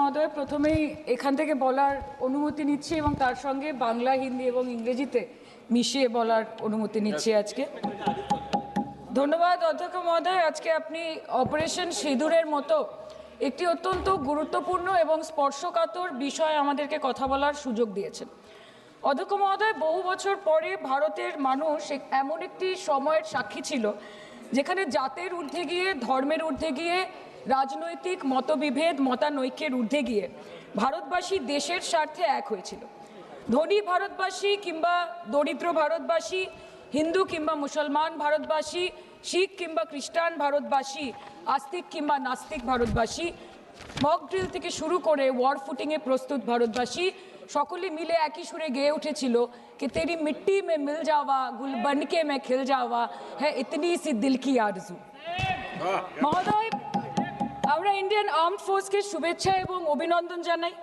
মহোদয়, প্রথমেই এখান থেকে বলার অনুমতি নিচ্ছি এবং তার সঙ্গে বাংলা, হিন্দি এবং ইংরেজিতে মিশিয়ে বলার অনুমতি নিচ্ছি আজকে। ধন্যবাদ অধ্যক্ষ মহোদয়। আজকে আপনি অপারেশন সিঁদুরের মতো একটি অত্যন্ত গুরুত্বপূর্ণ এবং স্পর্শকাতর বিষয় আমাদেরকে কথা বলার সুযোগ দিয়েছেন। অধ্যক্ষ মহোদয়, বহু বছর পরে ভারতের মানুষ এমন একটি সময়ের সাক্ষী ছিল যেখানে জাতের ঊর্ধ্বে গিয়ে, ধর্মের ঊর্ধ্বে গিয়ে, রাজনৈতিক মতবিভেদ, মতানৈক্যের ঊর্ধ্বে গিয়ে ভারতবাসী দেশের স্বার্থে এক হয়েছিল। ধনী ভারতবাসী কিংবা দরিদ্র ভারতবাসী, হিন্দু কিংবা মুসলমান ভারতবাসী, শিখ কিংবা খ্রিস্টান ভারতবাসী, আস্তিক কিংবা নাস্তিক ভারতবাসী, মক ড্রিল থেকে শুরু করে ওয়ার ফুটিংয়ে প্রস্তুত ভারতবাসী সকলে মিলে একই সুরে গেয়ে উঠেছিল कि तेरी मिट्टी में मिल जावा गुल बन के मैं खिल जावा है इतनी सी दिल की आरजू। মহোদয়, আমরা ইন্ডিয়ান আর্মড ফোর্সকে শুভেচ্ছা এবং অভিনন্দন জানাই,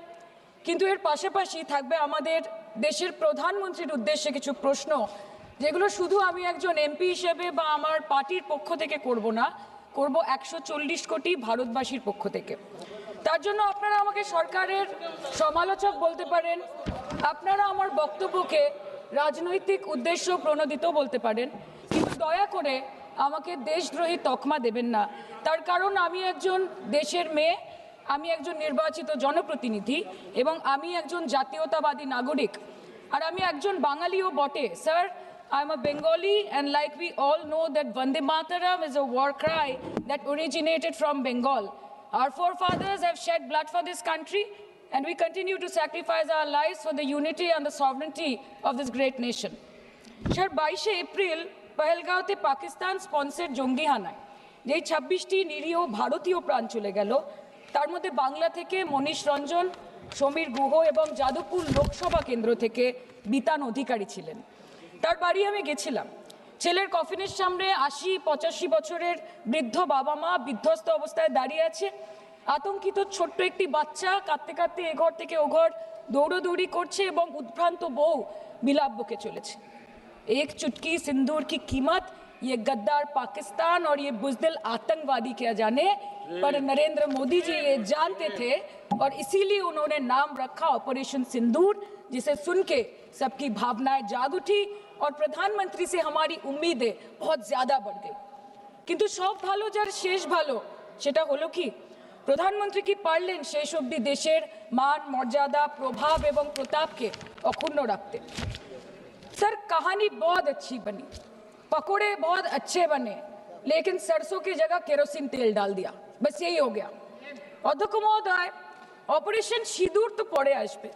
কিন্তু এর পাশাপাশি থাকবে আমাদের দেশের প্রধানমন্ত্রীর উদ্দেশ্যে কিছু প্রশ্ন, যেগুলো শুধু আমি একজন এমপি হিসেবে বা আমার পার্টির পক্ষ থেকে করব না, করব 140 কোটি ভারতবাসীর পক্ষ থেকে। তার জন্য আপনারা আমাকে সরকারের সমালোচক বলতে পারেন, আপনারা আমার বক্তব্যকে রাজনৈতিক উদ্দেশ্য প্রণোদিত বলতে পারেন, কিন্তু দয়া করে আমাকে দেশদ্রোহী তকমা দেবেন না। তার কারণ আমি একজন দেশের মেয়ে, আমি একজন নির্বাচিত জনপ্রতিনিধি এবং আমি একজন জাতীয়তাবাদী নাগরিক, আর আমি একজন বাঙালিও বটে। Sir, I am a Bengali, and like we all know that Vande Mataram is a war cry that originated from Bengal. Our forefathers have shed blood for this country, and we continue to sacrifice our lives for the unity and the sovereignty of this great nation. Sir, 22 April পহেলগাঁওতে Pakistan sponsored জঙ্গি হানায় যেই 26টি নিরীহ ভারতীয় প্রাণ চলে গেল, তার মধ্যে বাংলা থেকে মনীষ রঞ্জন, সমীর গুহ এবং যাদবপুর লোকসভা কেন্দ্র থেকে বিতান অধিকারী ছিলেন। তার বাড়ি আমি গেছিলাম। ছেলের কফিনের সামনে 80-85 বছরের বৃদ্ধ বাবা মা বিধ্বস্ত অবস্থায় দাঁড়িয়ে আছে। আতঙ্কিত ছোট্ট একটি বাচ্চা কাঁদতে কাঁদতে এ ঘর থেকে ও ঘর দৌড়োদৌড়ি করছে এবং উদ্ভ্রান্ত বউ বিলাপ বকে চলেছে। एक चुटकी सिंदूर की कीमत ये गद्दार पाकिस्तान और ये बुज़दिल आतंकवादी क्या जाने, पर नरेंद्र मोदी जी ये जानते थे और इसीलिए उन्होंने नाम रखा ऑपरेशन सिंदूर, जिसे सुन के सबकी भावनाएं जाग उठी और प्रधानमंत्री से हमारी उम्मीदें बहुत ज़्यादा बढ़ गई। किंतु सब भालो जार शेष भालो सेटा हलो कि प्रधानमंत्री की पारलेन शेष अब्दि देशेर मान, मर्यादा, प्रभाव एवं प्रताप के अक्षुण्ण रखते। सर, कहानी बहुत अच्छी बनी, पकोड़े बहुत अच्छे बने, लेकिन सरसों की जगह केरोसिन तेल डाल दिया, बस यही हो गया। अध्यक्ष महोदय, অপারেশন সিঁদুর তো পরে আসবে,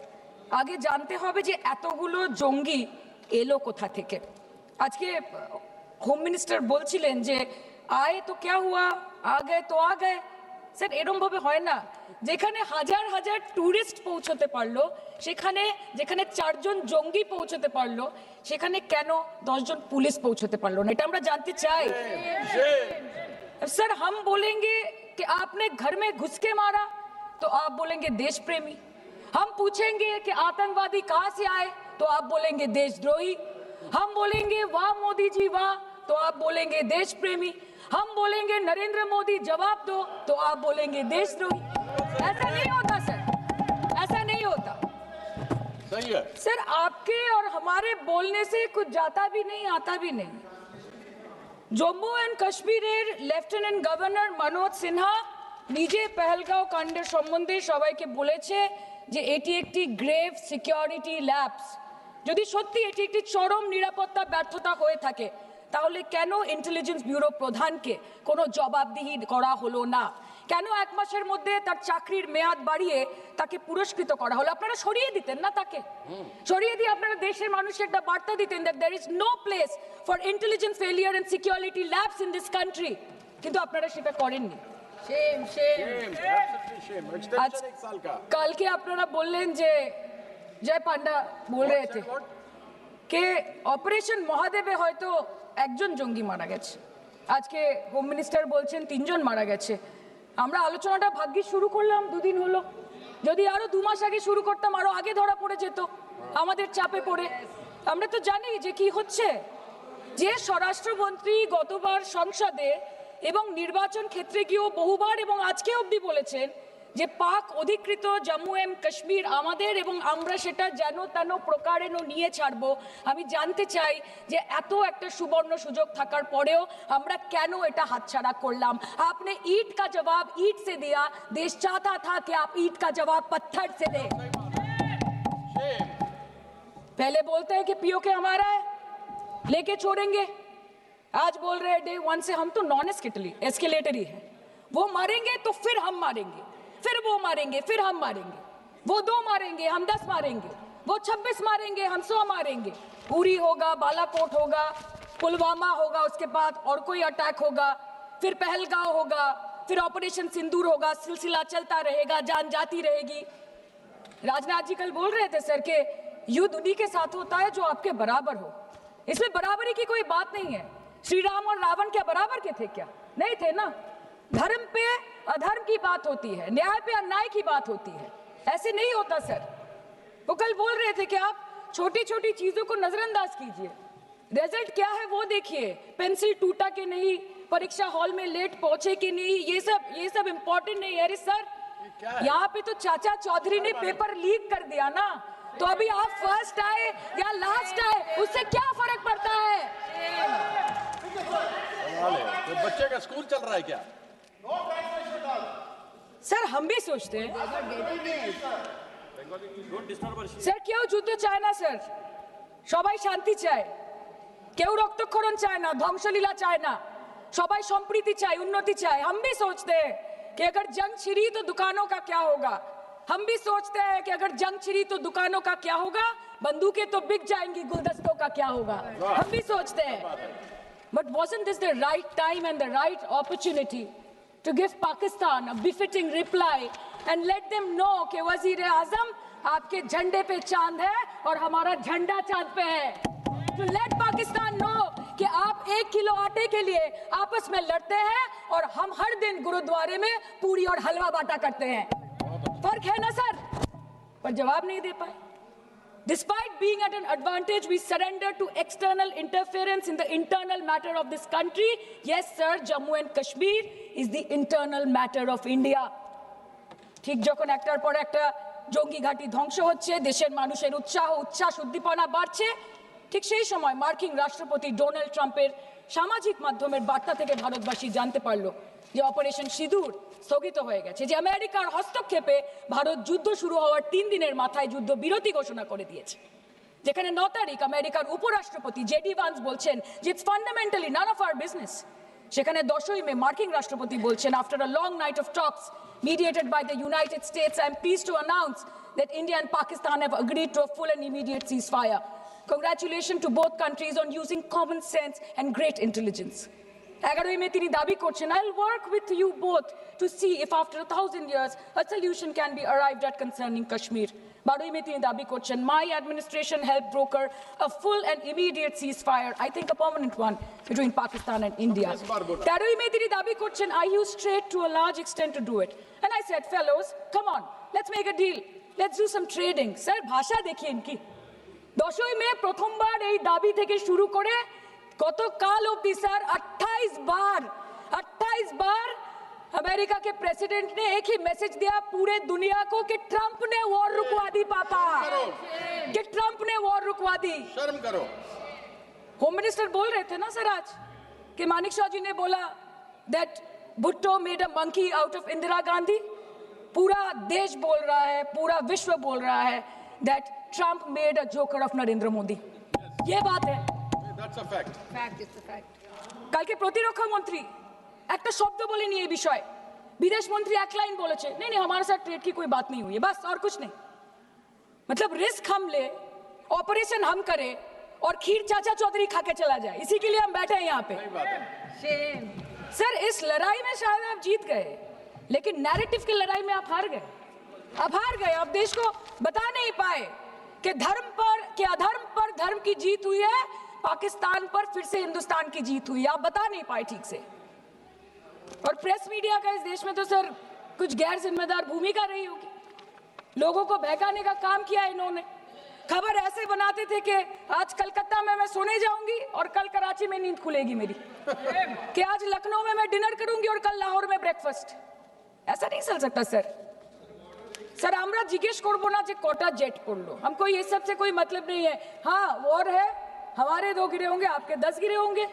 আগে জানতে হবে যে এতগুলো জঙ্গি এলো কোথা থেকে। আজকে হোম মিনিস্টার বলছিলেন যে আয়ে তো ক্যা হুয়া, আ গয়ে তো আ গয়ে। স্যার, এরমভাবে হয় না। যেখানে হাজার হাজার ট্যুরিস্ট পৌঁছতে পারলো, সেখানে যেখানে 4 জন জঙ্গি পৌঁছতে পারলো, সেখানে কেন 10 জন পুলিশ পৌঁছতে পারলো না? এটা আমরা জানতে চাই। सर, हम बोलेंगे कि आपने घर में घुस के मारा तो आप बोलेंगे देश प्रेमी। हम पूछेंगे कि आतंकवादी कहां से आए तो आप बोलेंगे देशद्रोही। हम बोलेंगे वाह मोदी जी वाह तो आप बोलेंगे देश प्रेमी। हम बोलेंगे नरेंद्र मोदी जवाब दो तो आप बोलेंगे देशद्रोही। ऐसा नहीं होता सर, ऐसा नहीं होता। सही है सर, आपके और हमारे बोलने से कुछ जाता भी नहीं, आता भी नहीं। জম্মু অ্যান্ড কাশ্মীরের লেফটেন্যান্ট গভর্নর মনোজ সিনহা নিজে পেহেলগাঁও কাণ্ডের সম্বন্ধে সবাইকে বলেছে যে এটি একটি গ্রেভ সিকিউরিটি ল্যাপস। যদি সত্যি এটি একটি চরম নিরাপত্তা ব্যর্থতা হয়ে থাকে, তাহলে কেন ইন্টেলিজেন্স ব্যুরো প্রধানকে কোনো জবাবদিহি করা হলো না? কেন 1 মাসের মধ্যে তার চাকরির মেয়াদ বাড়িয়ে তাকে পুরস্কৃত করা হলো? আপনারা সরিয়ে দিতেন না তাকে? সরিয়ে দিয়ে আপনারা দেশের মানুষকে একটা বার্তা দিতেন that there is no place for intelligence failure and security labs in this country, কিন্তু আপনারা সেটা করেননি। shame आज extension 1 साल का कल के আপনারা বললেন যে জয় পান্ডা বল रहे थे कि অপারেশন মহাদেবে হয়তো একজন জঙ্গি মারা গেছে, আজকে হোম মিনিস্টার বলছেন 3 জন মারা গেছে। আমরা আলোচনাটা ভাগ্যে শুরু করলাম 2 দিন হলো, যদি আরো 2 মাস আগে শুরু করতাম আরো আগে ধরা পড়ে যেত আমাদের চাপে পড়ে। আমরা তো জানি যে কি হচ্ছে। যে স্বরাষ্ট্রমন্ত্রী গতবার সংসদে এবং নির্বাচন ক্ষেত্রে গিয়েও বহুবার এবং আজকে অবধি বলেছেন যে পাক অধিকৃত জম্মু এন্ড কাশ্মীর আমাদের এবং আমরা সেটা যেন তেন প্রকারেণ নিয়ে ছাড়বো। আমি জানতে চাই যে এত একটা সুবর্ণ সুযোগ থাকার পরেও আমরা কেন এটা হাতছাড়া করলাম। आपने ईंट का जवाब ईंट से दिया, देश चाहता था कि आप ईंट का जवाब पत्थर से दें। पहले बोलते हैं कि पीओके हमारा है, लेके छोड़ेंगे, आज बोल रहे हैं डे वन से हम तो नॉन एस्केलेटरी है, वो मारेंगे तो फिर हम मारेंगे, फिर वो मारेंगे, फिर हम मारेंगे, वो 2 मारेंगे हम 10 मारेंगे, वो 26 मारेंगे हम 100 मारेंगे। उरी होगा, बालाकोट होगा, पुलवामा होगा, उसके बाद और कोई अटैक होगा, फिर पहलगांव होगा, फिर ऑपरेशन सिंदूर होगा, सिलसिला चलता रहेगा, जान जाती रहेगी। राजनाथ जी कल बोल रहे थे सर के युद्ध उन्हीं के साथ होता है जो आपके बराबर हो। इसमें बराबरी की कोई बात नहीं है। श्री राम और रावण क्या बराबर के थे क्या? नहीं थे ना। धर्म पे अधर्म की बात होती है, न्याय पे अन्याय की बात होती है, ऐसे नहीं होता सर। वो कल बोल रहे थे कि आप छोटी छोटी चीजों को नजरअंदाज कीजिए, रिजल्ट क्या है वो देखिए, पेंसिल टूटा कि नहीं, परीक्षा हॉल में लेट पहुंचे कि नहीं, ये सब इंपॉर्टेंट नहीं है। अरे सर यहाँ पे तो चाचा चौधरी ने पेपर लीक कर दिया ना, तो अभी आप फर्स्ट आए या लास्ट आए उससे क्या फर्क पड़ता है? तो बच्चे का स्कूल चल रहा है क्या? सर हम भी सोचते हैं স্যার কেউ যুদ্ধ চায় না স্যার, সবাই শান্তি চায়, কেউ রক্তক্ষরণ চায় না, ধ্বংসলীলা চায় না, সবাই সম্প্रीति চায়, उन्नति चाहे। हम भी सोचते हैं कि अगर जंग छिड़ी तो दुकानों का क्या होगा, हम भी सोचते हैं कि अगर जंग छिड़ी तो दुकानों का क्या होगा, बंदूकें तो बिक जाएंगी, गुलदस्तों का क्या होगा, हम भी सोचते हैं। But wasn't this the right time and the right opportunity to give Pakistan a befitting reply and let them know कि वज़ीर-ए-आज़म आपके झंडे पे चांद है और हमारा झंडा चांद पे है। To let Pakistan know कि आप 1 किलो आटे के लिए आपस में लड़ते हैं और हम हर दिन गुरुद्वारे में पूरी और हलवा बांटा करते हैं। फर्क है ना सर? पर जवाब नहीं दे पाए। Despite being at an advantage, we surrender to external interference in the internal matter of this country. Yes, sir, Jammu and Kashmir is the internal matter of India. ঠিক যখন একটার পর একটা জঙ্গি ঘাঁটি ধ্বংস হচ্ছে, দেশের মানুষের উচ্ছ্বাস উদ্দীপনা বাড়ছে, ঠিক সেই সময় মার্কিন রাষ্ট্রপতি ডোনাল্ড ট্রাম্পের সামাজিক মাধ্যমের বার্তা থেকে ভারতবাসী জানতে পারলো যে অপারেশন সিঁদুর স্থগিত হয়ে গেছে, যে আমেরিকার হস্তক্ষেপে ভারত যুদ্ধ শুরু হওয়ার 3 দিনের মাথায় যুদ্ধ বিরতি ঘোষণা করে দিয়েছে, যেখানে 9 তারিখ আমেরিকার উপরাষ্ট্রপতি জেডি ভান্স বলছেন যে it's fundamentally none of our business, সেখানে 10ই মে মার্কিন রাষ্ট্রপতি বলছেন after a long night of talks mediated by the United States, I am pleased to announce that India and Pakistan have agreed to a full and immediate ceasefire. Congratulations to both countries on using common sense and great intelligence. 11ই মে তিনি দাবি করছেন, I'll work with you both to see if after 1000 years a solution can be arrived at concerning Kashmir. 12ই মে তিনি দাবি করছেন, my administration helped broker a full and immediate ceasefire, I think a permanent one, between Pakistan and India. 13ই মে তিনি দাবি করছেন, I used trade to a large extent to do it. And I said, fellows, come on, let's make a deal. Let's do some trading. Sir, ভাষা দেখিয়ে ইনকি। 10ই মে প্রথমবার এই দাবি থেকে শুরু করে গতকাল অবধি স্যার 28 बार अमेरिका के प्रेसिडेंट ने एक ही मैसेज दिया पूरे दुनिया को कि ट्रंप ने वॉर रुकवा दी पापा, कि ट्रंप ने वॉर रुकवा दी। शर्म करो। होम मिनिस्टर बोल रहे थे ना सर आज कि मानिक शाह जी ने बोला that Bhutto made a monkey out of Indira Gandhi. पूरा देश बोल रहा है, पूरा विश्व बोल रहा है that Trump made a joker of Narendra Modi. ये बात है, That's a fact. Fact is the fact. কালকে প্রতিরক্ষা মন্ত্রী একটা শব্দ বলেনি এই বিষয়ে, विदेश मंत्री एक लाइन बोले नहीं नहीं हमारे साथ ट्रेड की कोई बात नहीं हुई है, बस और कुछ नहीं। मतलब रिस्क हम ले, ऑपरेशन हम करें और खीर चाचा चौधरी खा के चला जाए, इसी के लिए हम बैठे हैं यहाँ पे। Shame. सर इस लड़ाई में शायद आप जीत गए, लेकिन नैरेटिव की लड़ाई में आप हार गए। आप देश को बता नहीं पाए कि धर्म पर कि अधर्म पर धर्म की जीत हुई है, पाकिस्तान पर फिर से हिंदुस्तान की जीत हुई है, आप बता नहीं पाए ठीक से। और प्रेस मीडिया का इस देश में तो सर कुछ गैर जिम्मेदार भूमिका रही होगी, लोगों को बहकाने का काम किया इन्होंने। खबर ऐसे बनाते थे कि आज कलकत्ता में मैं सोने जाऊंगी और कल कराची में नींद खुलेगी मेरी, कि आज लखनऊ में मैं डिनर करूंगी और कल लाहौर में ब्रेकफास्ट। ऐसा नहीं चल सकता सर, सर हमरा जिज्ञेस करबो ना जे कोटा जेट करलो, हमको ये सब से कोई मतलब नहीं है। हाँ वॉर है, हमारे 2 गिरे होंगे, आपके 10 गिरे होंगे।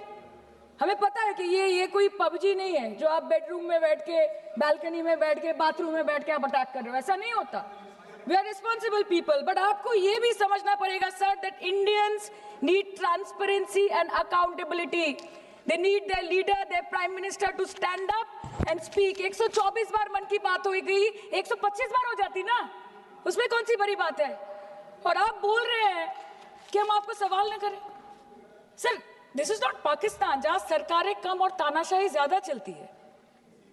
हमें पता है कि ये कोई पबजी नहीं है जो आप बेडरूम में बैठ के, बालकनी में बैठ के, बाथरूम में बैठ के आप अटैक कर रहे हो, ऐसा नहीं होता। We are responsible people, but आपको ये भी समझना पड़ेगा sir that Indians need transparency and accountability. They need their leader, their prime minister to stand up and speak. 124 बार मन की बात हो गई, 125 बार हो जाती ना, उसमें कौन सी बड़ी बात है। और आप बोल रहे हैं कि हम आपको सवाल न करें। Sir this is not Pakistan जहां सरकारें कम और तानाशाही ज्यादा चलती है।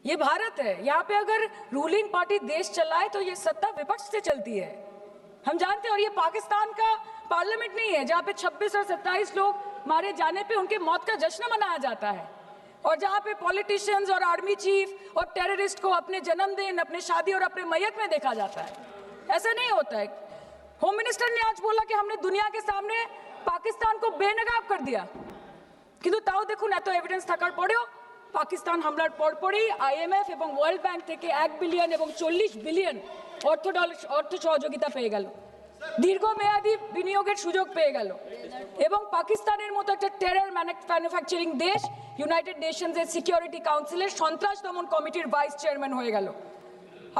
ये भारत है, यहाँ पे अगर रूलिंग पार्टी देश चलाए तो ये सत्ता विपक्ष से चलती है, हम जानते हैं। और ये पाकिस्तान का पार्लियामेंट नहीं है जहाँ पे 26 और 27 लोग मारे जाने पे उनके मौत का जश्न मनाया जाता है, और जहाँ पे पॉलिटिशियंस और आर्मी चीफ और टेररिस्ट को अपने जन्मदिन, अपने शादी और अपने मैयत में देखा जाता है। ऐसा नहीं होता है। होम मिनिस्टर ने आज बोला कि हमने दुनिया के सामने पाकिस्तान को बेनकाब कर दिया, কিন্তু তাও দেখুন এত এভিডেন্স থাকার পরেও পাকিস্তান হামলার পরপরই আইএমএফ এবং ওয়ার্ল্ড ব্যাংক থেকে 1 বিলিয়ন এবং 40 বিলিয়ন অর্থ সহযোগিতা পেয়ে গেল, দীর্ঘমেয়াদী বিনিয়োগের সুযোগ পেয়ে গেল, এবং পাকিস্তানের মতো একটা টেরর ম্যানুফ্যাকচারিং দেশ ইউনাইটেড নেশনসের সিকিউরিটি কাউন্সিলের সন্ত্রাস দমন কমিটির ভাইস চেয়ারম্যান হয়ে গেল।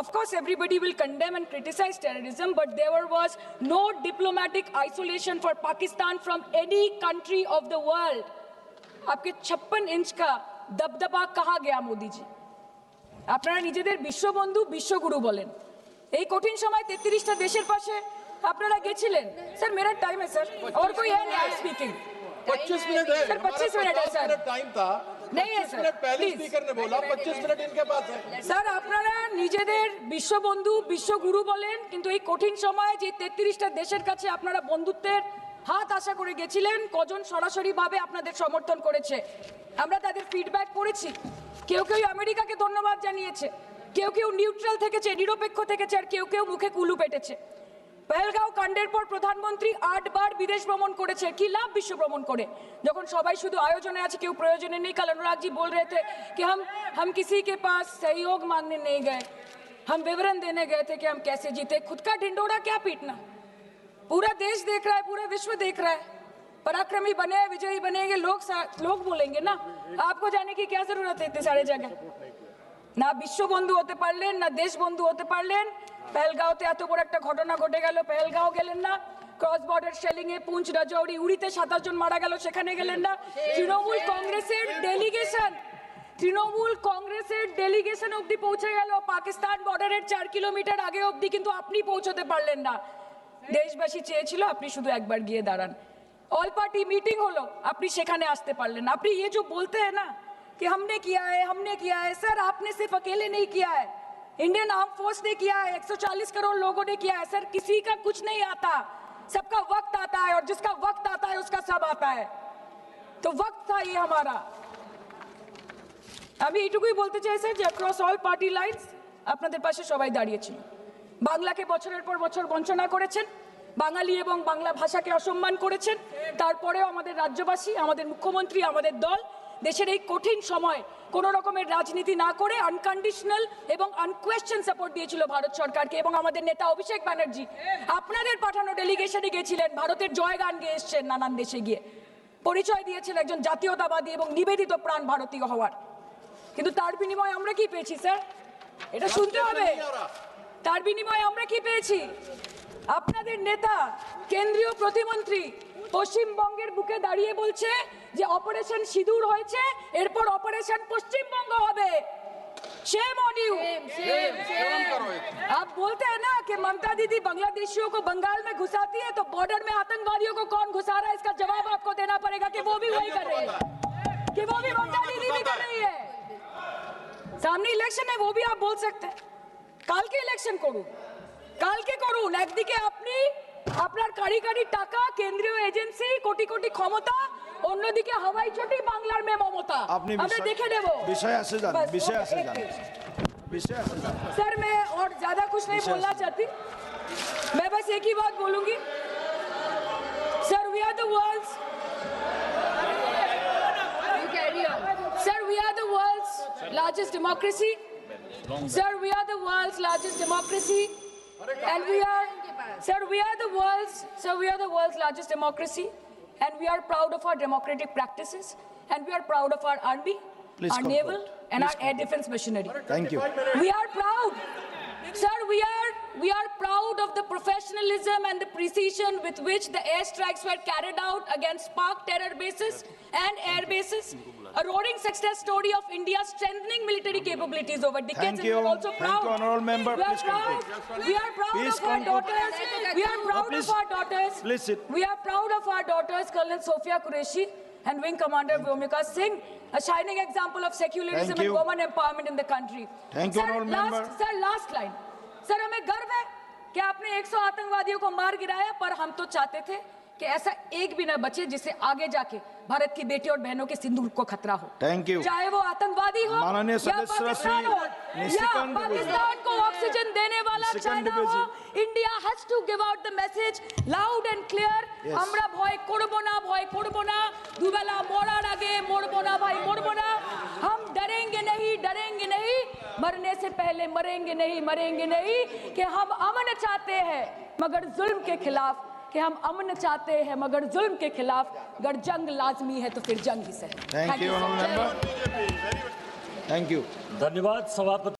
Of course, everybody will condemn and criticize terrorism, but there was no diplomatic isolation for Pakistan from any country of the world. आपके 56 इंच का दबदबा कहाँ गया मोदी जी? আপনারা নিজেদের বিশ্ববন্ধু বিশ্বগুরু বলেন, এই কঠিন সময় 33টা দেশের পাশে আপনারা গেছিলেন। স্যার मेरा टाइम है सर, और कोई है नहीं स्पीकिंग। 25 मिनट है सर 25 मिनट है सर, टाइम था, नहीं है सर, पहले प्लीज। स्पीकर ने बोला 25 मिनट इनके पास है। স্যার আপনারা নিজেদের বিশ্ববন্ধু বিশ্বগুরু বলেন, কিন্তু এই কঠিন সময়ে যে 33টা দেশের কাছে আপনারা বন্ধুত্বের হাত আশা করে গেছিলেন, কজন সরাসরি ভাবে আপনাদের সমর্থন করেছে আমরা তাদের ফিডব্যাক পড়েছি। কেউ কেউ আমেরিকাকে ধন্যবাদ জানিয়েছে, কেউ কেউ নিউট্রাল থেকেছে, নিরপেক্ষ থেকেছে, আর কেউ কেউ মুখে কুলু পেটেছে। পহেলগাঁও কাণ্ডের পর প্রধানমন্ত্রী 8 বার বিদেশ ভ্রমণ করেছে, কি লাভ বিশ্ব ভ্রমণ করে যখন সবাই শুধু আয়োজনে আছে, কেউ প্রয়োজনে নেই। कल अनुराग जी बोल रहे थे कि हम किसी के पास सहयोग मांगने नहीं गए, हम विवरण देने गए थे कि हम कैसे जीते। खुद का ढिंडोरा क्या पीटना, पूरा देश देख रहा है, पूरा विश्व देख रहा है। पराक्रमी बने, विजयी बनेंगे लोग बोलेंगे ना, आपको जाने की क्या जरूरत है इतने सारे जगह। না বিশ্ববন্ধু হতে পারলেন, না দেশবন্ধু হতে পারলেন। পেহেলগাঁওতে এত বড় একটা ঘটনা ঘটে গেল, পেহেলগাঁও গেলেন না। ক্রস বর্ডার শেলিং এ পুঞ্চ, রাজৌরি, উড়িতে 27 জন মারা গেল, সেখানে গেলেন না। তৃণমূল কংগ্রেসের ডেলিগেশন অবধি পৌঁছে গেল পাকিস্তান বর্ডারের 4 কিলোমিটার আগে অবধি, কিন্তু আপনি পৌঁছতে পারলেন না। দেশবাসী চেয়েছিল আপনি শুধু একবার গিয়ে দাঁড়ান। অল পার্টি মিটিং হলো, আপনি সেখানে আসতে পারলেন না। আপনি ये जो बोलते हैं ना कि हमने किया है, सर आपने सिर्फ अकेले नहीं किया है, इंडियन आर्म फोर्स ने किया है, 140 करोड़ लोगों ने किया है। सर किसी का कुछ नहीं आता, सबका वक्त आता है, और जिसका वक्त आता है उसका सब आता है। तो वक्त था ये हमारा। আমি এইটুকুই বলতে চাই স্যার যে অ্যাক্রস অল পার্টি লাইনস আপনাদের পাশে সবাই দাঁড়িয়েছিল। বাংলাকে বছরের পর বছর বঞ্চনা করেছেন, বাঙালি এবং বাংলা ভাষাকে অসম্মান করেছেন, তারপরেও আমাদের রাজ্যবাসী, আমাদের মুখ্যমন্ত্রী, আমাদের দল দেশের এই কঠিন সময় কোনো রকমের রাজনীতি না করে আনকন্ডিশনাল এবং আনকোয়েশ্চেন সাপোর্ট দিয়েছিল ভারত সরকারকে। এবং আমাদের নেতা অভিষেক ব্যানার্জি আপনাদের পাঠানো ডেলিগেশনে গেছিলেন, ভারতের জয়গান গেয়ে এসছেন, নানান দেশে গিয়ে পরিচয় দিয়েছেন একজন জাতীয়তাবাদী এবং নিবেদিত প্রাণ ভারতীয় হওয়ার। কিন্তু তার বিনিময়ে আমরা কি পেয়েছি স্যার, এটা শুনতে হবে। তার বিনিময়ে আমরা কি পেয়েছি? আপনাদের নেতা কেন্দ্রীয় প্রতিমন্ত্রী পশ্চিমবঙ্গের বুকে দাঁড়িয়ে বলছে যে অপারেশন সিঁদুর হয়েছে, এরপর অপারেশন পশ্চিমবঙ্গ হবে। Shame on you. आप बोलते हैं ना कि ममता दीदी बांग्लादेशियों को बंगाल में घुसाती है, तो बॉर्डर में आतंकवादियों को कौन घुसा रहा है, इसका जवाब आपको देना पड़ेगा कि वो भी वही कर रहे हैं, कि वो भी ममता दीदी भी कर रही है। सामने इलेक्शन है, वो भी आप बोल सकते हैं কালকে ইলেকশন করুন, কালকে করুন। একদিকে আপনি আপনার কারি কারি টাকা, কেন্দ্রীয় এজেন্সি, কোটি কোটি ক্ষমতা, অন্যদিকে হাওয়াই চটি বাংলার মে মমতা। আমরা দেখে নেব। विषय से जान, विषय से जान, विषय से जान। सर मैं और ज्यादा कुछ नहीं बोलना चाहती, मैं बस एक ही बात बोलूंगी। Sir we are the world's, sir we are the world's largest democracy, sir we are the world's largest democracy, And we are, sir, we are the world's largest democracy, and we are proud of our democratic practices, and we are proud of our army, Please our conclude. naval, and our air defense machinery. Thank you. We are proud, sir, we are proud of the professionalism and the precision with which the airstrikes were carried out against Pak terror bases and air bases. A roaring success story of India's strengthening military capabilities over decades. Thank And we are you. also Thank proud. you, honorable member. We are Please proud. conclude. We are proud Please of our conclude. daughters. We are proud please. of our daughters. Please sit. We are proud of our daughters, Colonel Sophia Qureshi and Wing Commander Vyomika Singh, a shining example of secularism Thank and you. women empowerment in the country. Thank you, honorable member. Sir, last line. Sir, हमें गर्व है कि आपने 100 आतंकवादियों को मार गिराया, पर हम तो चाहते थे कि ऐसा एक भी न बचे जिससे आगे जाके भारत की बेटी और बहनों के सिंदूर को खतरा हो। Thank you. चाहे वो आतंकवादी हो माननीय या सदस्य पाकिस्तान हो या निशिकांत पाकिस्तान को ऑक्सीजन देने वाला निशिकांत चाइना दुबे हो, जी। India has to give out the message loud and clear. Yes. আমরা ভয় করব না দুবেলা মরার আগে মরবো না ভাই মরবো না। हम डरेंगे नहीं मरने से पहले मरेंगे नहीं कि हम अमन चाहते हैं मगर जुल्म के खिलाफ कि हम अमन चाहते हैं मगर जुल्म के खिलाफ अगर जंग लाजमी है तो फिर जंग ही सही। Thank you, sir. honorable member. Thank you. धन्यवाद सभापति।